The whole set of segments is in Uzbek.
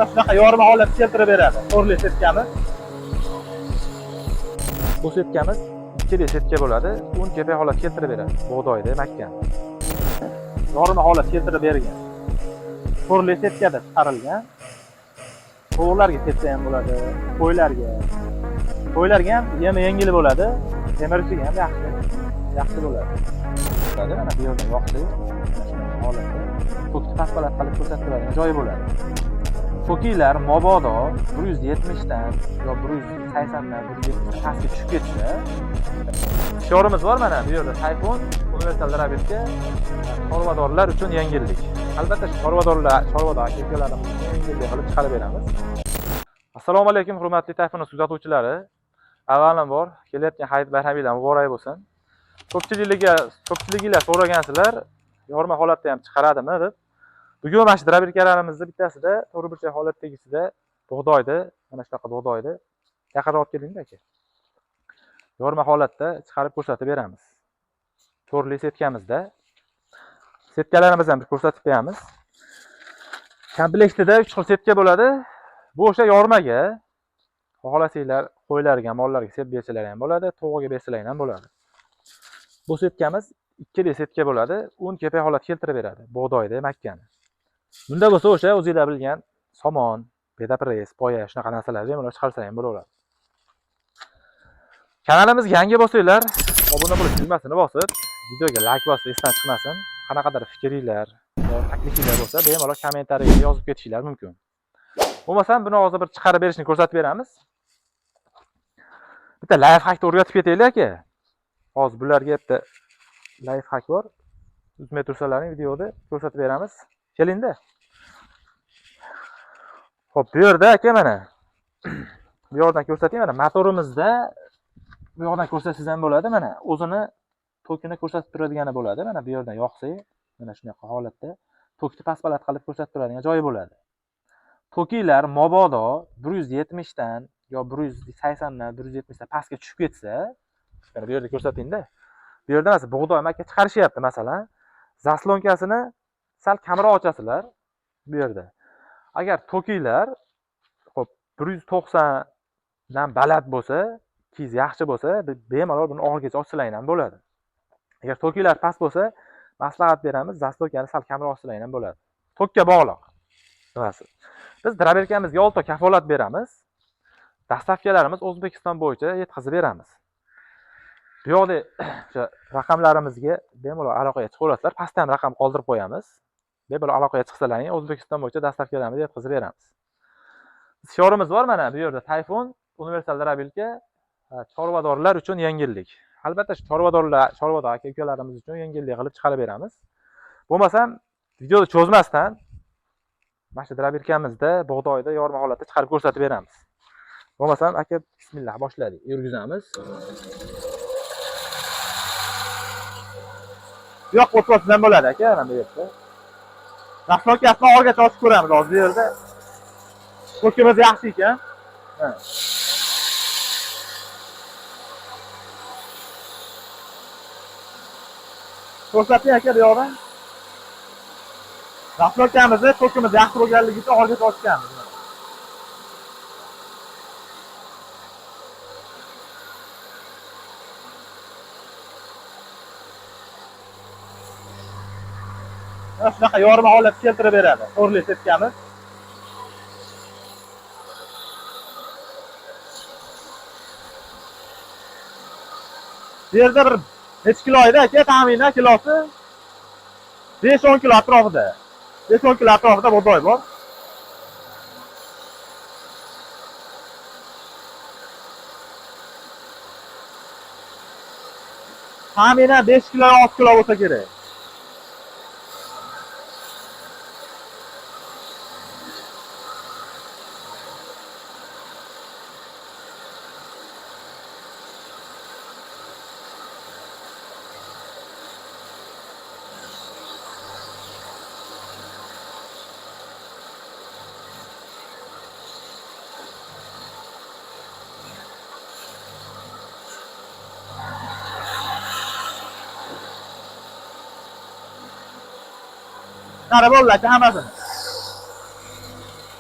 shunaqa yorma holat keltirib beradi. To'rli setkamiz. Bu setkamiz ikkili setka bo'ladi. 10 kepa holat keltirib beradi. Bug'doyda makkan. Yorma holat keltirib bergan. To'rli setkada chiqarilgan. Tovuqlarga setsa ham bo'ladi, qo'ylarga ham yemi yengil bo'ladi, temirchiga ham yaxshi bo'ladi. Mana bu yerda yoqdi, holatda ko'kni paspalat qilib ko'rsatiladigan joyi bo'ladi. Ko'kiylar mabodo 170 dan yo 180 dan 170 pastga tushib ketsa, shiorimiz bor mana bu yerda Tayfun universal rabitga chorvadorlar uchun yengillik. Albatta chorvador aka-ukalarimiz yengillik qilib chiqarib beramiz. Assalomu alaykum hurmatli Tayfun kuzatuvchilari. Avvalambor kelayotgan hayit bayraminglar muborak bo'lsin. Ko'pchiliklar so'ragansizlar, yorma holatda ham chiqaradimi deb. Bugun mana shu drabirkalarimizni bittasida to'g'ri burchak holatdagisida bug'doyni, mana shunaqa bug'doyni yaqinroq olib keling aka. Yorma holatda chiqarib ko'rsatib beramiz. To'rli setkamizda setkalarimizni ham ko'rsatib beramiz. Komplektida 3 xil setka bo'ladi. Bu o'sha yormaga xohlasanglar qo'ylarga, mollarga sep bersalar ham bo'ladi, tovuqqa bersalar ham bo'ladi. Bu setkamiz ikkili setka bo'ladi, 10 kepa holat keltirib beradi. Bug'doyda makkani. Bunda bo'lsa o'sha o'zingizlar bilgan somon, bedapres, poya shunaqa narsalarni ham chiqarsa ham bo'laveradi. Kanalimizga yangi bo'lsanglar, obuna bo'lish tugmasini bosib, videoga like bosib esdan chiqmasin. Qanaqadir fikringlar yo taklifinglar bo'lsa, bemalol kommentariyaga yozib ketishinglar mumkin. Bo'lmasam buni hozir bir chiqarib berishni ko'rsatib beramiz. Bitta life hackni o'rgatib ketaylik aka. Hozir bularga bitta life hack bor. Uzmay tursalaring videoda ko'rsatib beramiz. Kelingda. Xo'p, bu yerda aka mana bu yerdan ko'rsatayim mana motorimizda bu yerdan ko'rsatsangiz ham bo'ladi mana o'zini tokini ko'rsatib turadigani bo'ladi. Mana bu yerdan yoqsa, mana shunaqa holatda tokni paspalat qilib ko'rsatib turadigan joyi bo'ladi. Tokiylar mabodo 170 dan yo 180 dan 170 dan pastga tushib ketsa, mana bu yerda ko'rsatingda. Bu yerda mana bug'doy makka chiqarishyapti masalan. Zaslonkasini sal kamroq ochasizlar bu yerda. Agar tokiylar xo'p 190 dan baland bo'lsa, kiz yaxshi bo'lsa, bemalol buni og'irgacha ochsalaring ham bo'ladi. Agar tokiylar past bo'lsa, maslahat beramiz, zaslonkani sal kamroq ochsalaring ham bo'ladi. Tokka bog'liq. Nimasi? Biz draberkamizga 6 kafolat beramiz. Dastavkalarimiz O'zbekiston bo'yicha yetkazib beramiz. Bu yoqda o'sha raqamlarimizga bemalol aloqaga chiqib olasizlar. Pastda ham raqam qoldirib qo'yamiz. Bemalol aloqaga chiqsalaring O'zbekiston bo'yicha dastavkalarimizni yetkazib beramiz. Shiorimiz bor mana bu yerda Tayfun universal rabilga chorvadorlar uchun yengillik. Albatta chorvador aka-ukalarimiz uchun yengillik qilib chiqarib beramiz. Bo'lmasam videoni cho'zmasdan mana shu drabirkamizda bug'doyda yorma holatda chiqarib ko'rsatib beramiz. Bo'lmasam aka bismillah boshladik. Yurgizamiz. Yo'q o'tmasdan bo'ladi aka, mana bu yerda. Dastlokasini orgacha ochib ko'ramiz hozir bu yerda. Ko'kimiz yaxshi ekan. Ko'rsating aka bu yoqdan. Dastlokamizni ko'kimiz yaxshi bo'lganligi uchun orgacha ochganmiz. Shunaqa yorma holat keltirib beradi. To'rli setkamiz. Bu yerda bir necha kilo edi aka, taxminan kilosi 5-10 kilo atrofida. 5-10 kilo atrofida bug'doy bor. Taxminan 5 kilo 6 kilo bo'lsa kerak. Qara bo'ldi aka hammasini.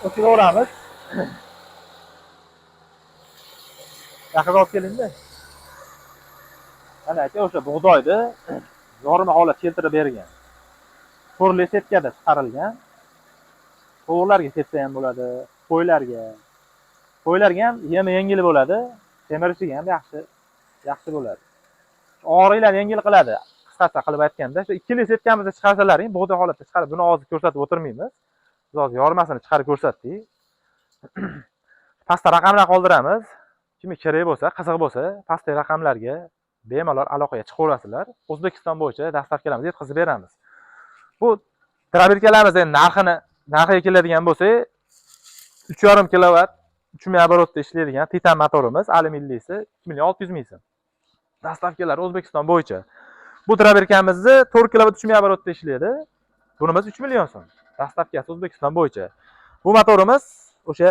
o'chiraveramiz. Yaqinroq olib keling-da. Mana aka o'sha bug'doyni yorma holat keltirib bergan. Turli setkada chiqarilgan. Tovuqlarga sepsa ham bo'ladi, qo'ylarga. Qo'ylarga ham yemi yengil bo'ladi, semirishiga ham yaxshi bo'ladi. Og'riqlarni yengil qiladi. Qisqacha qilib aytganda, shu ikkili setkamizni chiqarsalaring, bug'doy holatda chiqarib, buni hozir ko'rsatib o'tirmaymiz. Biz hozir yormasini chiqarib ko'rsatdik. Pastda raqamlar qoldiramiz. Kimga kerak bo'lsa, qiziq bo'lsa, pastdagi raqamlarga bemalol aloqaga chiqaverasizlar. O'zbekiston bo'yicha dastavkalarimizni yetkazib beramiz. Bu trabelkalarimiz endi narxiga keladigan bo'lsa, 3,5 kilovat 3000 оборотda ishlaydigan titan motorimiz, alyuminlisi 2600 ming so'm. Dastavkalar O'zbekiston bo'yicha. Bu trabelkamizni 4 kilovat 3000 оборотda ishlaydi. Bunimiz 3 million so'm. Dastavkasi O'zbekiston bo'yicha. Bu motorimiz o'sha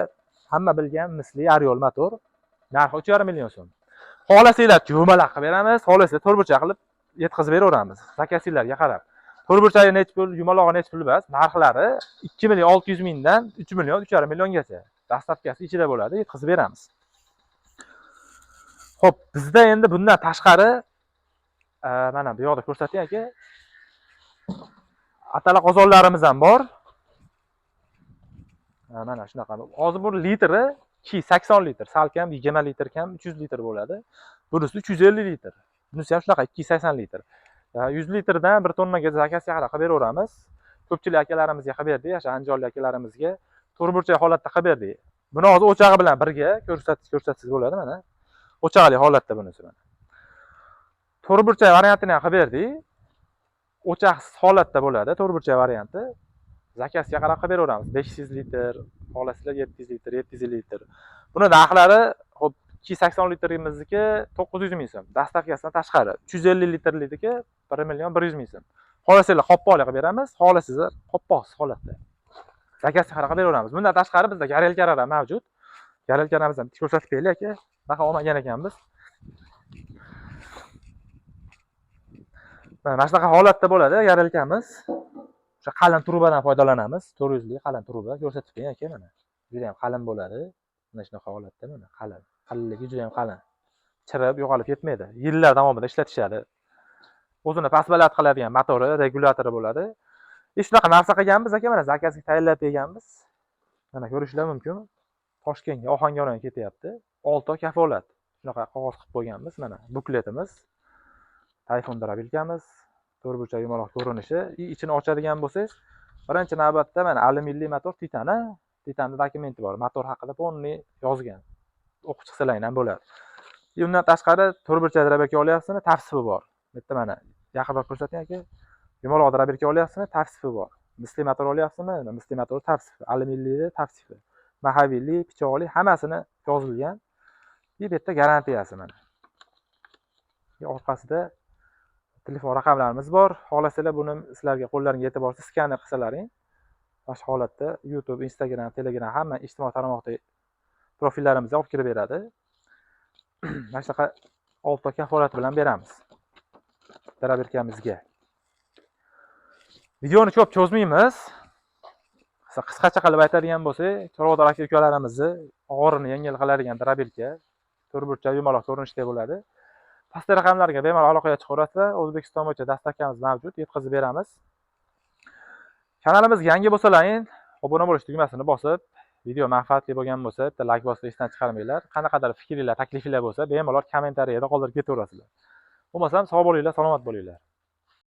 hamma bilgan misli Ariol motor. Narxi 3,5 million so'm. Xohlasanglar jo'malaq qilib beramiz, xohlasanglar to'rtburchak qilib yetkazib beraveramiz. Zakasinglarga qarab. To'rtburchagi necha pul, yumalog'i necha pul emas, narxlari 2 million 600 mingdan 3 million 3,5 milliongacha. Dastavkasi ichida bo'ladi, yetkazib beramiz. Xo'p, bizda endi bundan tashqari mana bu yoqda ko'rsating aka. Atala qozonlarimiz ham bor. Mana shunaqa. Hozir bu litri 280 litr, salkam 20 litr kam 300 litr bo'ladi. Bunisi 350 litr. Bunisi ham shunaqa 280 litr. 100 litrdan 1 tonnaga zakasiga qarab qilib beraveramiz. Ko'pchilik akalarimizga qilib berdik, o'sha andijonlik akalarimizga to'rtburchak holatda qilib berdik. Buni hozir o'chog'i bilan birga ko'rsatsangiz bo'ladi mana. O'chog'li holatda bunisi mana. To'rtburchak variantini ham qilib berdik. O'chaqsiz holatda bo'ladi to'rtburchak varianti. Zakasiga qarab qilib beraveramiz. 500 litr, xohlasizlar 700 litr, 700 litr. Buni narxlari hop 280 litrimizniki 900 ming so'm. Dastavkasidan tashqari 350 litrlikniki 1 million 100 ming so'm. Xohlasanglar qopqoqli qilib beramiz, xohlasizlar qopqoqsiz holatda. Zakasiga qarab qilib beraveramiz. Bundan tashqari bizda garelkalar ham mavjud. Garelkalarimizni ham ko'rsatib beraylik aka. Baqa olmagan ekanmiz. Mana shunaqa holatda bo'ladi garelkamiz. O'sha qalin trubadan foydalanamiz. 400 lik qalin truba ko'rsatib bering aka mana. Juda ham qalin bo'ladi. Mana shunaqa holatda mana qalin. Qalinligi juda ham qalin. Chirib, yo'qolib ketmaydi. Yillar davomida ishlatishadi. O'zini past-baland qiladigan motori, regulyatori bo'ladi. Shunaqa narsa qilganmiz aka, mana zakasiga tayyorlab berganmiz. Mana ko'rishlar mumkin. Toshkentga Ohangaronga ketyapti. 6 oy kafolat. Shunaqa qog'oz qilib qo'yganmiz. Mana bukletimiz. Tayfun drabelkamiz. To'rtburchak yumaloq ko'rinishi. Ichini ochadigan bo'lsangiz, birinchi navbatda mana alyuminli motor titani. Titanning dokumenti bor. Motor haqida ponni yozgan. O'qib chiqsalaring ham bo'ladi. Undan tashqari to'rtburchak drabelka olyapsizmi? Tavsifi bor. Bu yerda mana yaqinroq ko'rsating aka. Yumaloq drabelka olyapsizmi? Tavsifi bor. Misli motor olyapsizmi? Misli motor tavsifi. Alyuminli tavsifi. Mahaviyli, pichoqli hammasini yozilgan. Bu yerda garantiyasi mana. Orqasida telefon raqamlarimiz bor. Xohlasanglar buni sizlarga qo'llaringizga yetib borsa skaner qilsalaring. Bosh holatda YouTube, Instagram, Telegram hamma ijtimoiy tarmoqda profillarimizga olib kirib beradi. Mana shunaqa 6 oy kafolat bilan beramiz. Drabelkamizga. Videoni ko'p cho'zmaymiz. Qisqacha qilib aytadigan bo'lsak, Chorvoqdor aka ukalarimizni og'irini yengil qiladigan drabelka, to'rtburchak yumaloq ko'rinishda bo'ladi. Pastki raqamlarga bemalol aloqaga chiqaverasizlar. O'zbekiston bo'yicha dastavkamiz mavjud, yetkazib beramiz. Kanalimizga yangi bo'lsalaring, obuna bo'lish tugmasini bosib, video manfaatli bo'lgan bo'lsa, bitta like bosishni esdan chiqarmanglar. Qanaqadir fikringlar, taklifinglar bo'lsa, bemalol kommentariyada qoldirib ketaverasizlar. Bo'lmasam sog' bo'linglar, salomat bo'linglar.